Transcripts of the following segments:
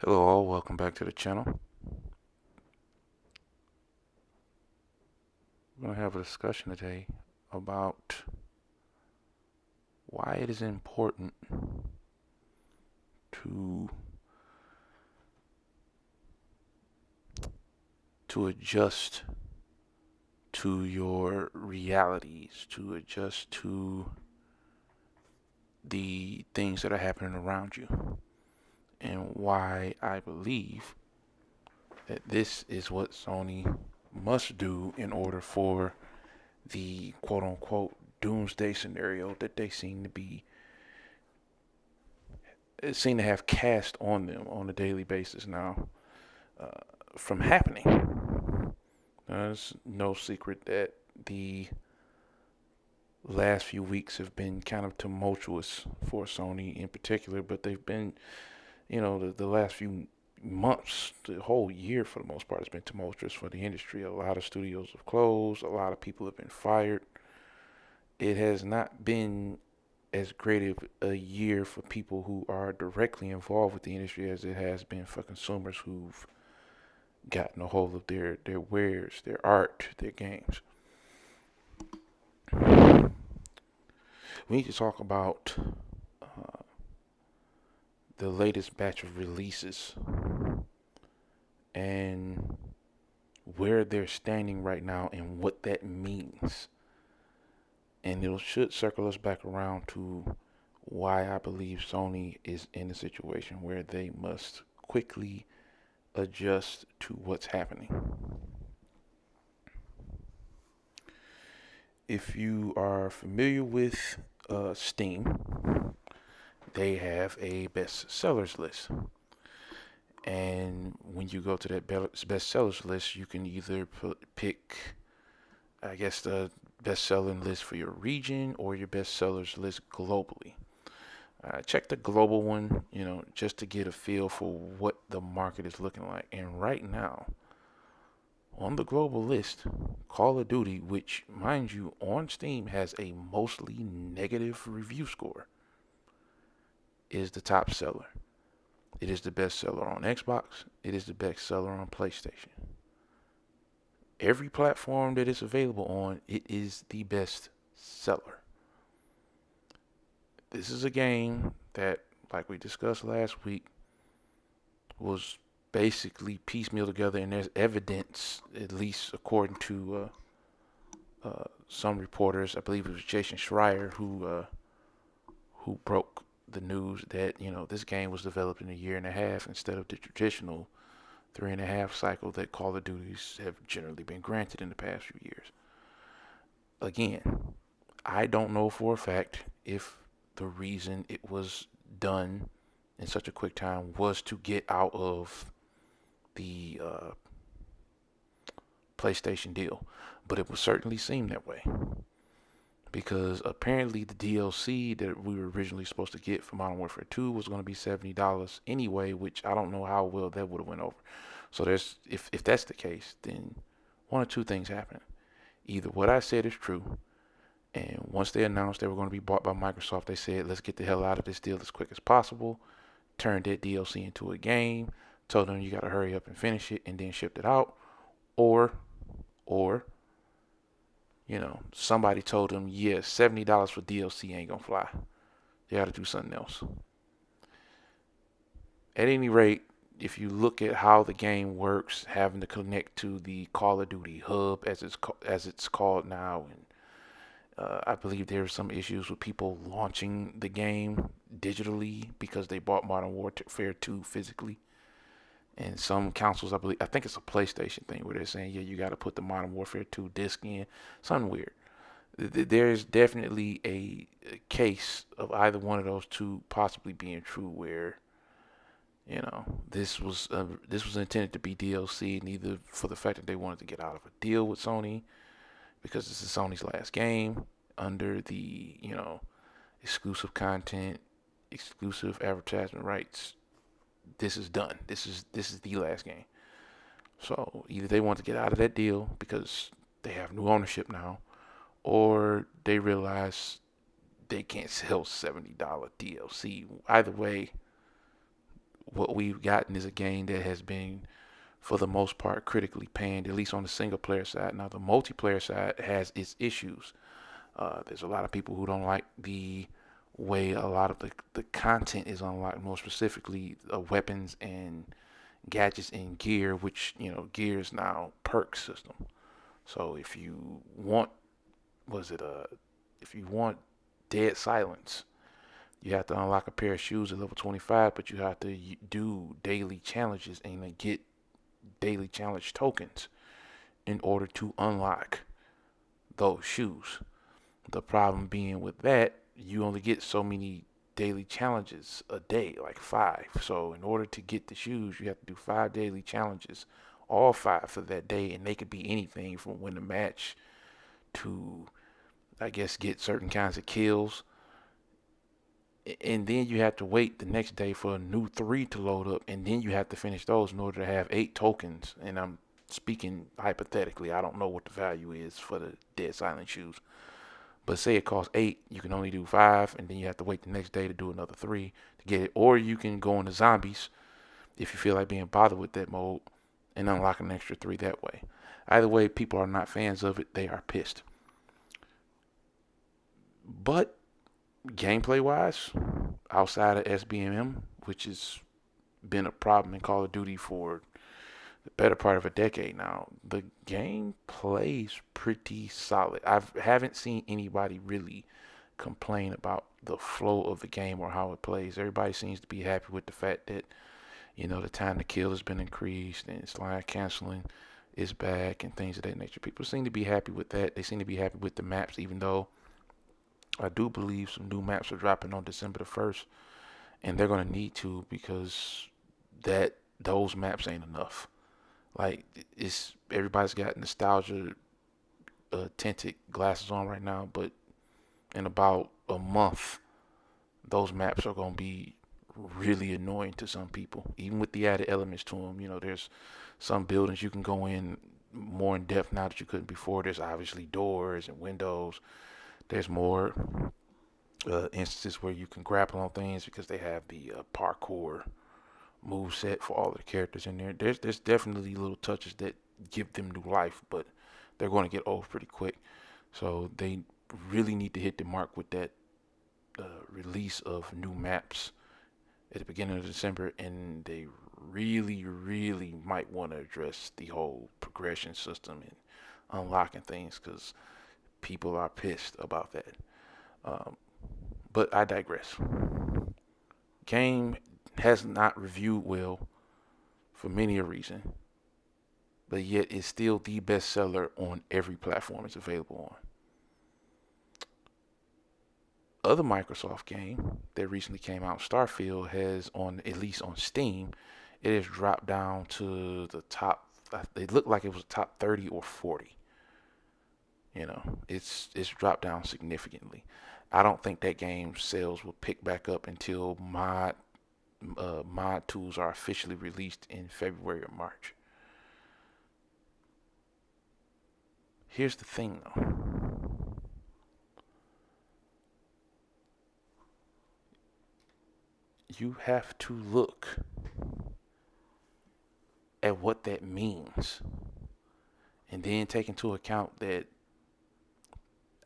Hello all, welcome back to the channel. We're going to have a discussion today about why it is important to adjust to your realities, to adjust to the things that are happening around you, and why I believe that this is what Sony must do in order for the quote unquote doomsday scenario that they seem to have cast on them on a daily basis now uh, from happening. It's no secret that the last few weeks have been kind of tumultuous for Sony in particular, but they've been, the last few months, the whole year for the most part, has been tumultuous for the industry. A lot of studios have closed, a lot of people have been fired. It has not been as great of a year for people who are directly involved with the industry as it has been for consumers who've gotten a hold of their wares, their art, their games. We need to talk about uh, the latest batch of releases and where they're standing right now and what that means. And it should circle us back around to why I believe Sony is in a situation where they must quickly adjust to what's happening. If you are familiar with Steam, they have a best sellers list. And when you go to that best sellers list, you can either pick, I guess, the best selling list for your region or your best sellers list globally. Check the global one, just to get a feel for what the market is looking like. And right now, on the global list, Call of Duty, which, mind you, on Steam has a mostly negative review score, is the top seller. It is the best seller on Xbox. It is the best seller on PlayStation. Every platform that it's available on, it is the best seller. This is a game that, like we discussed last week, was basically piecemeal together, and there's evidence, at least according to some reporters. I believe it was Jason Schreier who broke the news that this game was developed in a year and a half instead of the traditional 3.5 cycle that Call of Duties have generally been granted in the past few years. Again, I don't know for a fact if the reason it was done in such a quick time was to get out of the PlayStation deal, but it would certainly seem that way because apparently the DLC that we were originally supposed to get for Modern Warfare 2 was going to be $70 anyway, which I don't know how well that would have went over. So there's if that's the case, then one or two things happen. Either what I said is true, and once they announced they were going to be bought by Microsoft, they said, let's get the hell out of this deal as quick as possible, turned that DLC into a game, told them you got to hurry up and finish it, and then shipped it out. Or, somebody told them, yeah, $70 for DLC ain't going to fly. You got to do something else. At any rate, if you look at how the game works, having to connect to the Call of Duty hub as it's called now, and I believe there are some issues with people launching the game digitally because they bought Modern Warfare 2 physically. And some consoles, I think it's a PlayStation thing where they're saying, yeah, you got to put the Modern Warfare 2 disc in. Something weird. There's definitely a case of either one of those two possibly being true where this was intended to be DLC, neither for the fact that they wanted to get out of a deal with Sony because this is Sony's last game under the exclusive content, exclusive advertisement rights. This is done. This is the last game. So either they want to get out of that deal because they have new ownership now, or they realize they can't sell $70 DLC. Either way, what we've gotten is a game that has been, for the most part, critically panned, at least on the single player side. Now, the multiplayer side has its issues. There's a lot of people who don't like the way a lot of the content is unlocked, more specifically weapons and gadgets and gear, which, gear is now perk system. So if you want, was it if you want dead silence, you have to unlock a pair of shoes at level 25, but you have to do daily challenges and get daily challenge tokens in order to unlock those shoes. The problem being with that, you only get so many daily challenges a day, like 5. So in order to get the shoes, you have to do 5 daily challenges, all 5 for that day, and they could be anything from win a match to, I guess, get certain kinds of kills. And then you have to wait the next day for a new 3 to load up, and then you have to finish those in order to have 8 tokens. And I'm speaking hypothetically. I don't know what the value is for the dead silent shoes. But say it costs 8, you can only do 5, and then you have to wait the next day to do another 3 to get it. Or you can go into zombies if you feel like being bothered with that mode and unlock an extra 3 that way. Either way, people are not fans of it. They are pissed. But gameplay wise, outside of SBMM, which has been a problem in Call of Duty for the better part of a decade now, the game plays pretty solid. I haven't seen anybody really complain about the flow of the game or how it plays. Everybody seems to be happy with the fact that, the time to kill has been increased and slide canceling is back and things of that nature. People seem to be happy with that. They seem to be happy with the maps, even though I do believe some new maps are dropping on December the 1st, and they're going to need to, because those maps ain't enough. Like, it's everybody's got nostalgia tinted glasses on right now, but in about a month, those maps are going to be really annoying to some people, even with the added elements to them. There's some buildings you can go in more in depth now that you couldn't before. There's obviously doors and windows. There's more instances where you can grapple on things because they have the parkour move set for all of the characters in there. There's definitely little touches that give them new life, but they're going to get old pretty quick. So they really need to hit the mark with that release of new maps at the beginning of December, and they really, really might want to address the whole progression system and unlocking things, because people are pissed about that. But I digress. Game has not reviewed well for many a reason, but yet it's still the best seller on every platform it's available on. Other Microsoft game that recently came out, Starfield, has, on at least on Steam, it has dropped down to the top. It looked like it was top 30 or 40. It's dropped down significantly. I don't think that game sales will pick back up until mod tools are officially released in February or March. Here's the thing, though. You have to look at what that means, and then take into account that,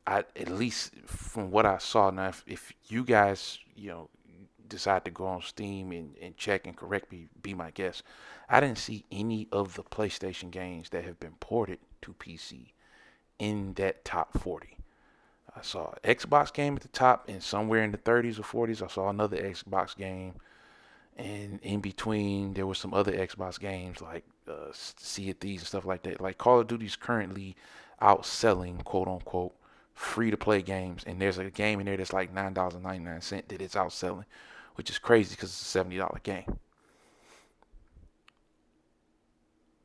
at least from what I saw, now if you guys decide to go on Steam and check and correct me, be my guest, I didn't see any of the PlayStation games that have been ported to PC in that top 40. I saw an Xbox game at the top, and somewhere in the 30s or 40s, I saw another Xbox game. And in between, there were some other Xbox games like Sea of Thieves and stuff like that. Like, Call of Duty's currently outselling, quote unquote, free to play games. And there's a game in there that's like $9.99 that it's outselling, which is crazy because it's a $70 game.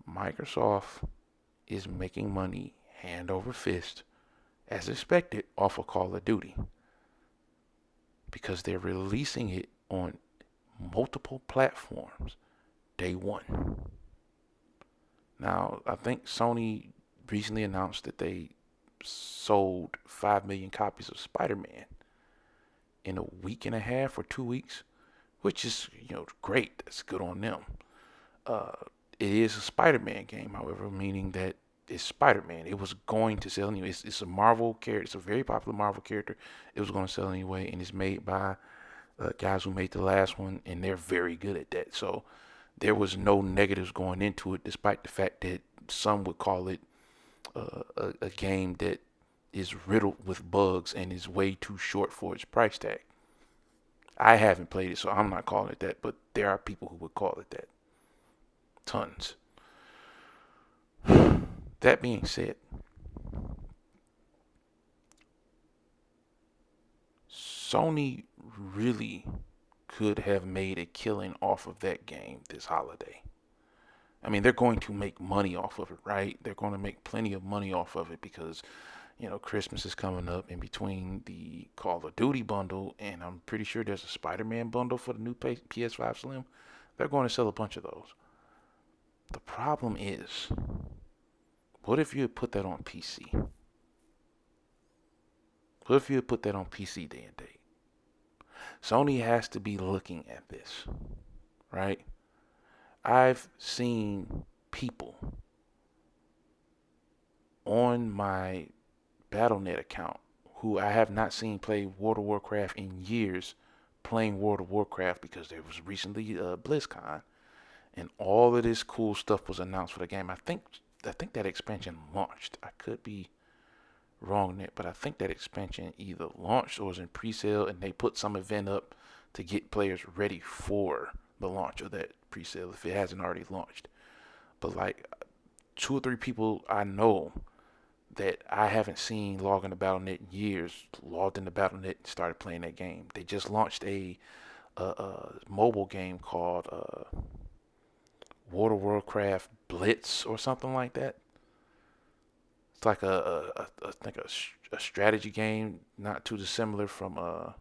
Microsoft is making money hand over fist, as expected, off of Call of Duty, because they're releasing it on multiple platforms day one. Now, I think Sony recently announced that they sold 5 million copies of Spider-Man in a week and a half or 2 weeks, which is, great. That's good on them. Uh, it is a Spider-Man game, however, meaning that it's Spider-Man. It was going to sell anyway. It's a Marvel character. It's a very popular Marvel character. It was going to sell anyway, and it's made by guys who made the last one, and they're very good at that. So there was no negatives going into it, despite the fact that some would call it a game that is riddled with bugs and is way too short for its price tag. I haven't played it, so I'm not calling it that, but there are people who would call it that. Tons. That being said, Sony really could have made a killing off of that game this holiday. I mean, they're going to make money off of it, right? They're going to make plenty of money off of it because, Christmas is coming up in between the Call of Duty bundle, and I'm pretty sure there's a Spider-Man bundle for the new PS5 Slim. They're going to sell a bunch of those. The problem is, what if you had put that on PC? What if you had put that on PC day and date? Sony has to be looking at this, right? I've seen people on my Battle.net account who I have not seen play World of Warcraft in years playing World of Warcraft because there was recently BlizzCon and all of this cool stuff was announced for the game. I think that expansion launched. I could be wrong in it, but I think that expansion either launched or was in pre-sale, and they put some event up to get players ready for the launch of that pre-sale if it hasn't already launched. But like 2 or 3 people I know that I haven't seen log into Battle.net in years logged into Battle.net and started playing that game. They just launched a mobile game called World of Warcraft Blitz or something like that. It's like I think a strategy game, not too dissimilar from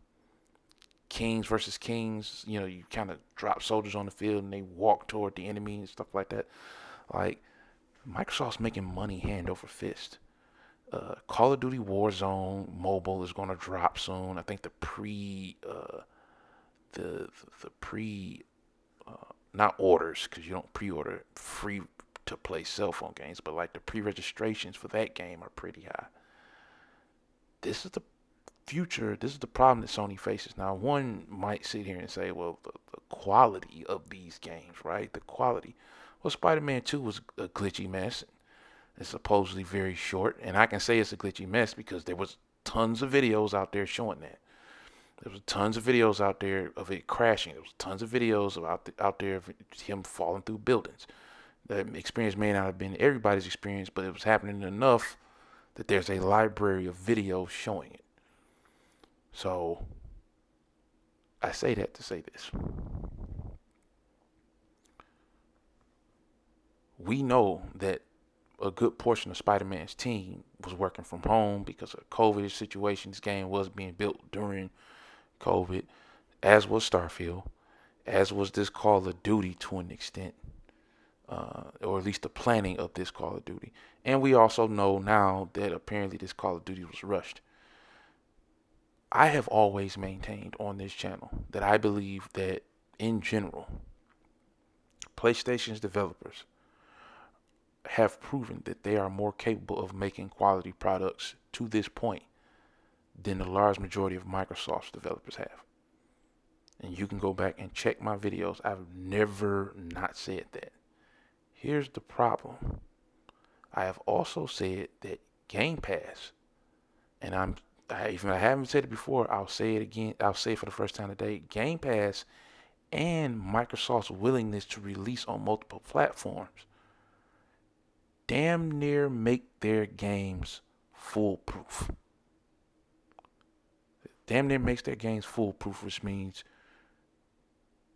Kings versus Kings. You kind of drop soldiers on the field and they walk toward the enemy and stuff like that. Like Microsoft's making money hand over fist. Call of Duty Warzone mobile is going to drop soon. I think the pre not orders, because you don't pre-order free to play cell phone games, but like the pre-registrations for that game are pretty high. This is the future. This is the problem that Sony faces. Now, one might sit here and say, well, the quality of these games, right? The quality. Well, Spider-Man 2 was a glitchy mess. It's supposedly very short, and I can say it's a glitchy mess because there was tons of videos out there showing that. There was tons of videos out there of it crashing. There was tons of videos out there of him falling through buildings. The experience may not have been everybody's experience, but it was happening enough that there's a library of videos showing it. So I say that to say this. We know that a good portion of Spider-Man's team was working from home because of the COVID situation. This game was being built during COVID, as was Starfield, as was this Call of Duty to an extent, or at least the planning of this Call of Duty. And we also know now that apparently this Call of Duty was rushed. I have always maintained on this channel that I believe that in general, PlayStation's developers have proven that they are more capable of making quality products to this point than the large majority of Microsoft's developers have. And you can go back and check my videos. I've never not said that. Here's the problem. I have also said that Game Pass, and if I haven't said it before, I'll say it again. I'll say it for the first time today. Game Pass and Microsoft's willingness to release on multiple platforms damn near make their games foolproof. Damn near makes their games foolproof, which means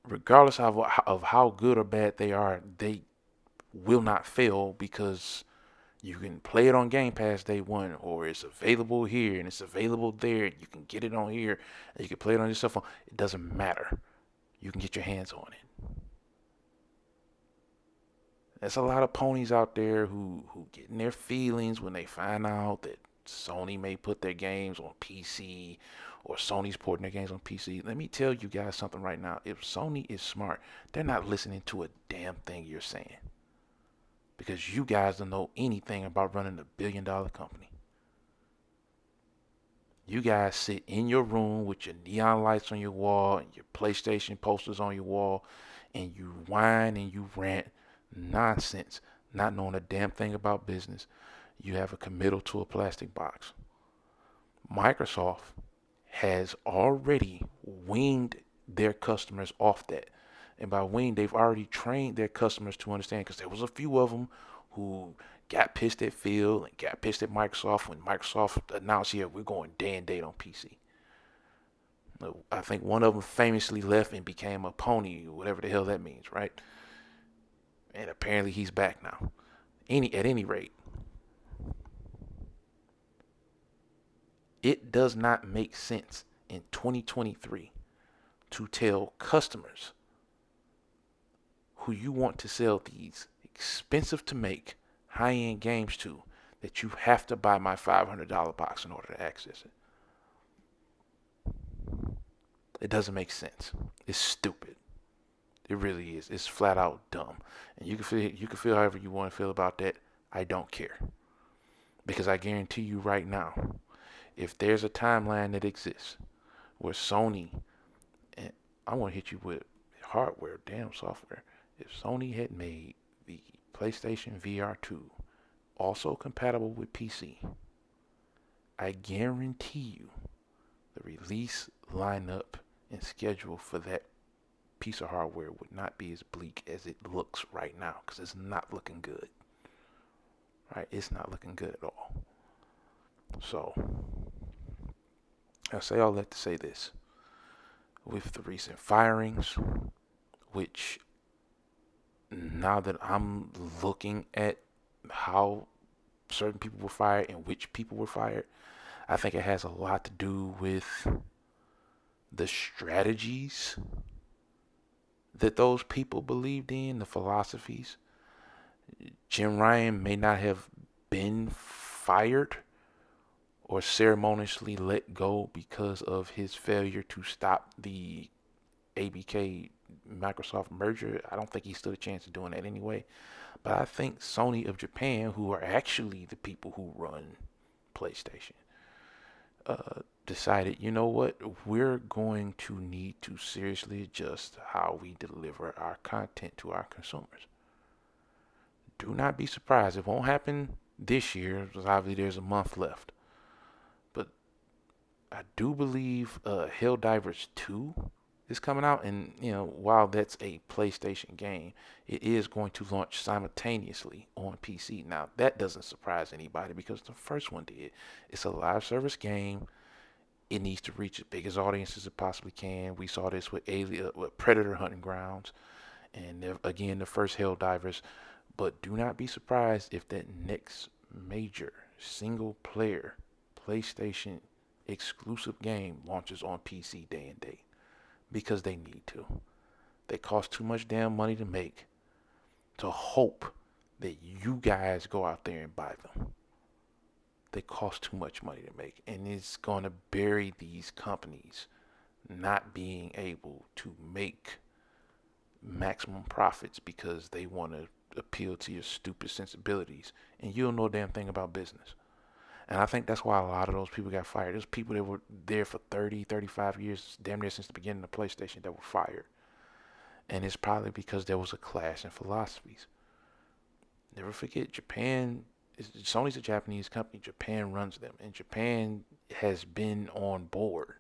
regardless of how good or bad they are, they will not fail because you can play it on Game Pass day one, or it's available here and it's available there. You can get it on here and you can play it on your cell phone. It doesn't matter. You can get your hands on it. There's a lot of ponies out there who get in their feelings when they find out that Sony may put their games on PC, or Sony's porting their games on PC. Let me tell you guys something right now. If Sony is smart, they're not listening to a damn thing you're saying, because you guys don't know anything about running a $1 billion company. You guys sit in your room with your neon lights on your wall and your PlayStation posters on your wall, and you whine and you rant nonsense, not knowing a damn thing about business. You have a committal to a plastic box. Microsoft has already weaned their customers off that. And by weaned, they've already trained their customers to understand, because there was a few of them who got pissed at Phil and got pissed at Microsoft when Microsoft announced, yeah, we're going day and date on PC. I think one of them famously left and became a pony, whatever the hell that means, right? And apparently he's back now. At any rate, it does not make sense in 2023 to tell customers who you want to sell these expensive to make high-end games to that you have to buy my $500 box in order to access it. It doesn't make sense. It's stupid. It really is. It's flat out dumb. And you can feel however you want to feel about that. I don't care. Because I guarantee you right now, if there's a timeline that exists where Sony, and I want to hit you with hardware, damn software. If Sony had made the PlayStation VR 2 also compatible with PC, I guarantee you the release lineup and schedule for that piece of hardware would not be as bleak as it looks right now, because it's not looking good. Right? It's not looking good at all. So, I say all that to say this. With the recent firings, which now that I'm looking at how certain people were fired and which people were fired, I think it has a lot to do with the strategies that those people believed in, the philosophies. Jim Ryan may not have been fired or ceremoniously let go because of his failure to stop the ABK Microsoft merger. I don't think he stood a chance of doing that anyway. But I think Sony of Japan, who are actually the people who run PlayStation, decided, you know what, we're going to need to seriously adjust how we deliver our content to our consumers. Do not be surprised. It won't happen this year, because obviously there's a month left. But I do believe Helldivers 2 is coming out, and while that's a PlayStation game, it is going to launch simultaneously on PC. Now that doesn't surprise anybody, because the first one did. It's a live service game. It needs to reach as big as audience as it possibly can. We saw this with Predator Hunting Grounds, and again the first Helldivers. But do not be surprised if that next major single player PlayStation exclusive game launches on PC day and date, because they need to. They cost too much damn money to make, to hope that you guys go out there and buy them. They cost too much money to make, and it's going to bury these companies not being able to make maximum profits because they want to appeal to your stupid sensibilities, and you don't know a damn thing about business. And I think that's why a lot of those people got fired. There's people that were there for 30, 35 years, damn near since the beginning of PlayStation, that were fired. And it's probably because there was a clash in philosophies. Never forget, Sony's a Japanese company. Japan runs them. And Japan has been on board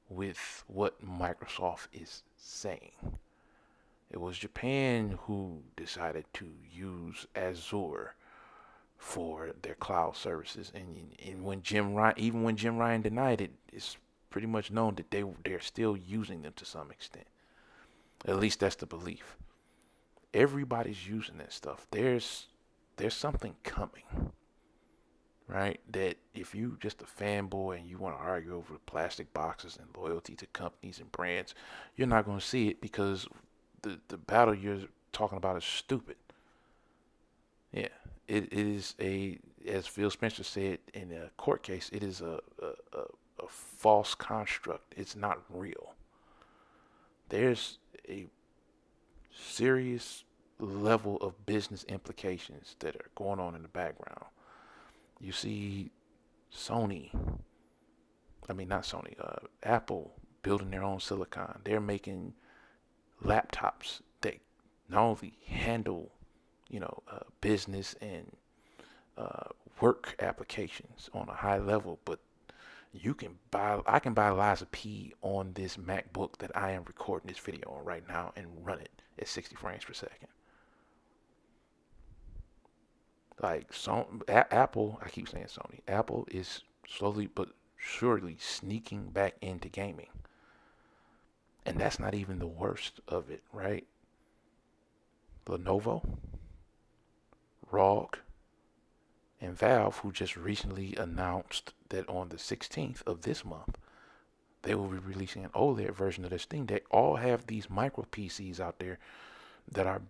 with what Microsoft is saying. It was Japan who decided to use Azure for their cloud services, and when Jim Ryan denied it, it's pretty much known that they're still using them to some extent. At least that's the belief. Everybody's using that stuff. There's something coming, right? That if you just a fanboy and you want to argue over plastic boxes and loyalty to companies and brands, you're not going to see it, because the battle you're talking about is stupid. Yeah, it is as Phil Spencer said in a court case, it is a false construct. It's not real. There's a serious level of business implications that are going on in the background. You see Sony, I mean, not Sony, Apple building their own silicon. They're making laptops that not only handle, business and uh, work applications on a high level, but I can buy Liza P on this MacBook that I am recording this video on right now and run it at 60 frames per second. Like Apple, I keep saying Sony. Apple is slowly but surely sneaking back into gaming, and that's not even the worst of it, right? Lenovo, ROG, and Valve, who just recently announced that on the 16th of this month, they will be releasing an OLED version of their Steam Deck, all have these micro PCs out there that are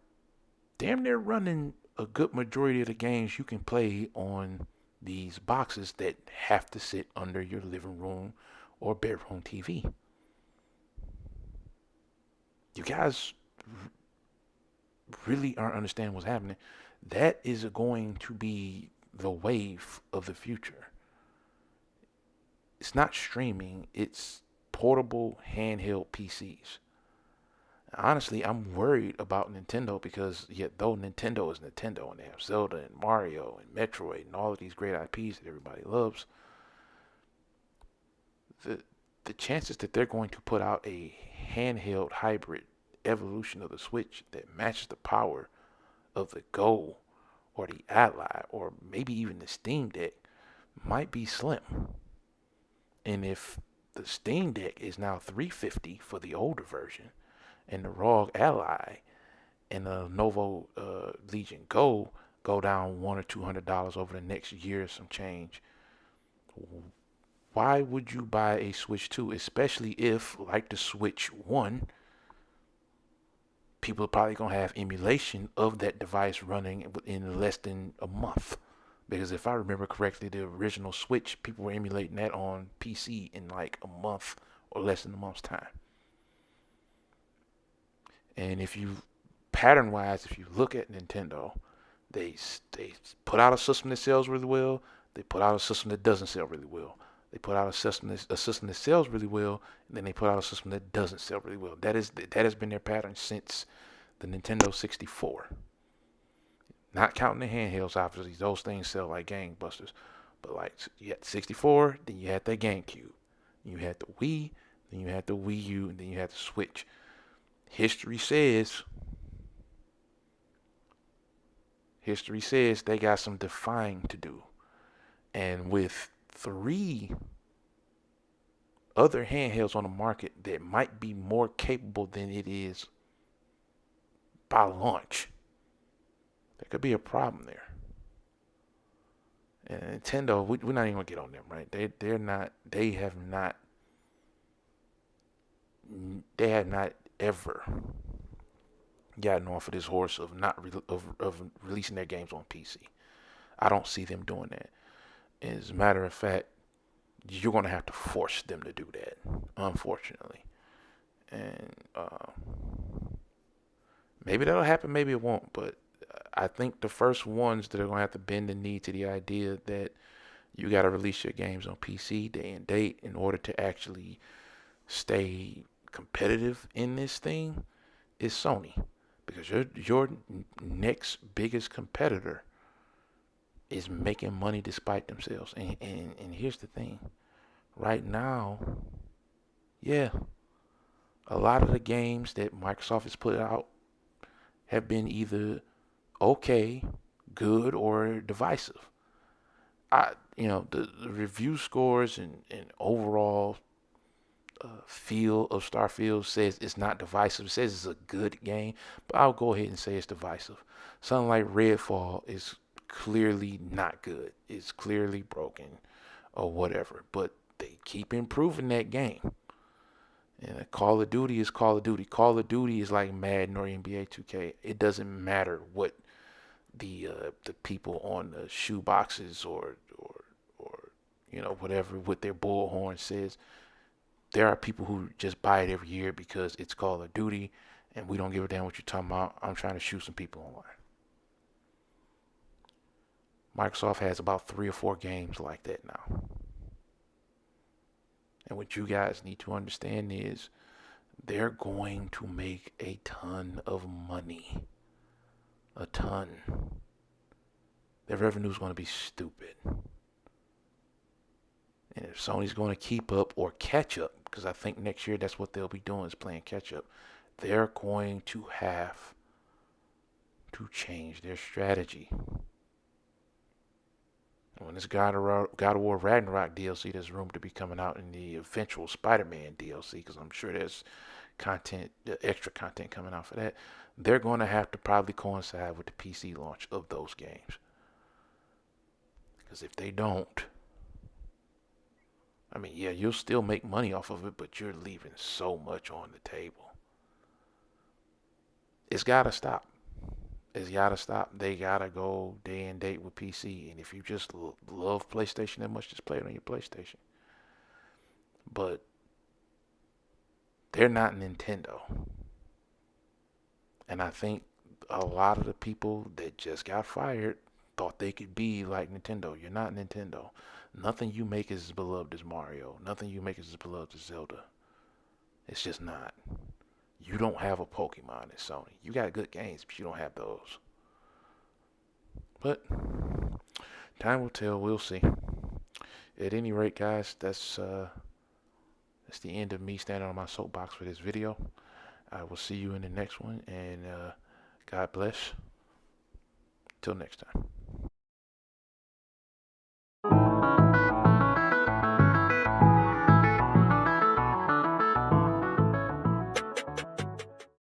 damn near running a good majority of the games you can play on these boxes that have to sit under your living room or bedroom TV. You guys really aren't understanding what's happening. That is going to be the wave of the future. It's not streaming, it's portable handheld PCs. Honestly, I'm worried about Nintendo because yet though Nintendo is Nintendo and they have Zelda and Mario and Metroid and all of these great IPs that everybody loves, the the chances that they're going to put out a handheld hybrid evolution of the Switch that matches the power of the Go or the Ally or maybe even the Steam Deck might be slim. And if the Steam Deck is now $350 for the older version, and the ROG Ally and the Novo Legion go down $100 or $200 over the next year or some change, why would you buy a Switch 2, especially if, like the Switch 1, people are probably going to have emulation of that device running in less than a month? Because if I remember correctly, the original Switch, people were emulating that on PC in like a month or less than a month's time. And if you, pattern wise, if you look at Nintendo, they put out a system that sells really well. They put out a system that doesn't sell really well. They put out a system that sells really well, and then they put out a system that doesn't sell really well. That has been their pattern since the Nintendo 64. Not counting the handhelds, obviously, those things sell like gangbusters. But like you had 64, then you had the GameCube, you had the Wii, then you had the Wii U, and then you had the Switch. History says History says they got some defying to do. And with three other handhelds on the market that might be more capable than it is by launch, there could be a problem there. And Nintendo, we're not even gonna get on them, right? They're not. They have not ever gotten off of this horse of not of releasing their games on PC. I don't see them doing that. As a matter of fact, you're gonna have to force them to do that, unfortunately. And maybe that'll happen, maybe it won't. But I think the first ones that are gonna have to bend the knee to the idea that you gotta release your games on PC day and date in order to actually stay competitive in this thing is Sony, because your next biggest competitor is making money despite themselves. And here's the thing, right now, yeah, a lot of the games that Microsoft has put out have been either okay, good, or divisive. The review scores and overall feel of Starfield says it's not divisive. It says it's a good game, but I'll go ahead and say it's divisive. Something like Redfall is clearly not good. It's clearly broken or whatever, but they keep improving that game. And Call of Duty is Call of Duty. Call of Duty is like Madden or NBA 2K. It doesn't matter what the people on the shoe boxes or whatever with their bullhorn says. There are people who just buy it every year because it's Call of Duty, and we don't give a damn what you're talking about. I'm trying to shoot some people online. Microsoft has about 3 or 4 games like that now. And what you guys need to understand is they're going to make a ton of money. A ton. Their revenue is going to be stupid. And if Sony's going to keep up or catch up, because I think next year that's what they'll be doing is playing catch up, they're going to have to change their strategy. When this God of War Ragnarok DLC that's rumored to be coming out in the eventual Spider-Man DLC, because I'm sure there's extra content coming out for that, they're going to have to probably coincide with the PC launch of those games. Because if they don't, I mean, yeah, you'll still make money off of it, but you're leaving so much on the table. It's got to stop. It's got to stop. They got to go day and date with PC. And if you just love PlayStation that much, just play it on your PlayStation. But they're not Nintendo. And I think a lot of the people that just got fired thought they could be like Nintendo. You're not Nintendo. Nothing you make is as beloved as Mario. Nothing you make is as beloved as Zelda. It's just not. You don't have a Pokemon at Sony. You got good games, but you don't have those. But time will tell. We'll see. At any rate, guys, that's the end of me standing on my soapbox for this video. I will see you in the next one, and God bless. Till next time.